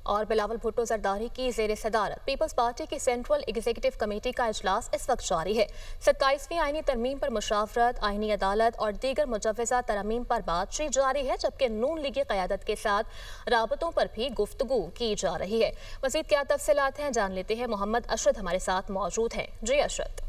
और बिलावल भुट्टो जरदारी की जेर सदारत पीपल्स पार्टी की सेंट्रल एग्जीक्यूटिव कमेटी का इजलास इस वक्त जारी है। 27वीं आईनी तरमीम पर मुशावरत, आईनी अदालत और दीगर मुजव्वज़ा तरमीम पर बातचीत जारी है, जबकि नून लीगी क़यादत के साथ राबतों पर भी गुफ्तगू की जा रही है। मज़ीद क्या तफसीलात हैं, जान लेते हैं। मोहम्मद अशरद हमारे साथ मौजूद हैं। जी अशरद।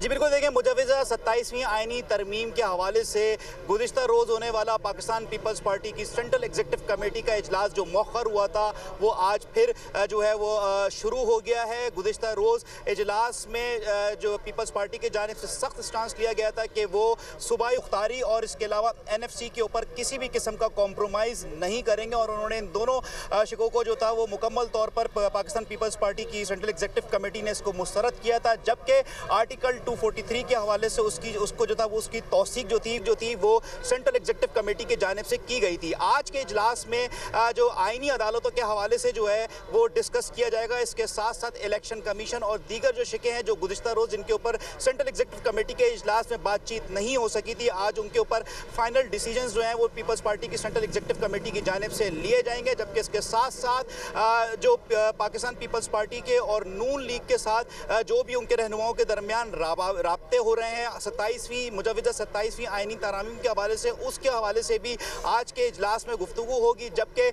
जी बिल्कुल, देखें, मुजव्वज़ा 27वीं आईनी तरमीम के हवाले से गुज़िश्ता रोज़ होने वाला पाकिस्तान पीपल्स पार्टी की सेंट्रल एग्जीक्यूटिव कमेटी का इजलास जो मौखर हुआ था वो आज फिर जो है वो शुरू हो गया है। गुज़िश्ता रोज़ इजलास में जो पीपल्स पार्टी की जानिब से सख्त स्टांस लिया गया था कि वो सूबाई मुख्तारी और इसके अलावा NFC के ऊपर किसी भी किस्म का कॉम्प्रोमाइज़ नहीं करेंगे, और उन्होंने इन दोनों शिकों को जो था वो मुकम्मल तौर पर पाकिस्तान पीपल्स पार्टी की सेंट्रल एग्जीक्यूटिव कमेटी ने इसको मुस्तरद किया था। जबकि आर्टिकल 243 के हवाले से उसको जो था वो उसकी तौसीक जो थी वो सेंट्रल एग्जीक्यूटिव कमेटी की जानिब से की गई थी। आज के इजलास में जो आईनी अदालतों के हवाले से जो है वो डिस्कस किया जाएगा। इसके साथ साथ इलेक्शन कमीशन और दीगर जो शिकें हैं जो गुज़िश्ता रोज़ जिनके ऊपर सेंट्रल एग्जीक्यूटिव कमेटी के इजलास में बातचीत नहीं हो सकी थी, आज उनके ऊपर फाइनल डिसीजंस जो हैं वो पीपल्स पार्टी की सेंट्रल एग्जीक्यूटिव कमेटी की जानिब से लिए जाएंगे। जबकि इसके साथ साथ जो पाकिस्तान पीपल्स पार्टी के और नून लीग के साथ जो भी उनके रहनुमाओं के दरमियान राब्ते हो रहे हैं 27वीं आईनी तरामीम के हवाले से, उसके हवाले से भी आज के इजलास में गुफ्तगू होगी। जबकि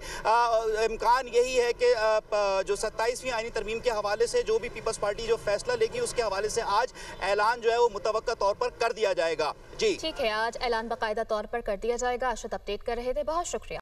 इम्कान यही है कि जो 27वीं आईनी तरमीम के हवाले से जो भी पीपल्स पार्टी जो फैसला लेगी उसके हवाले से आज ऐलान जो है वो मुतवक्का तौर पर कर दिया जाएगा। जी ठीक है, आज ऐलान बाकायदा तौर पर कर दिया जाएगा। अशरद अपडेट कर रहे थे, बहुत शुक्रिया।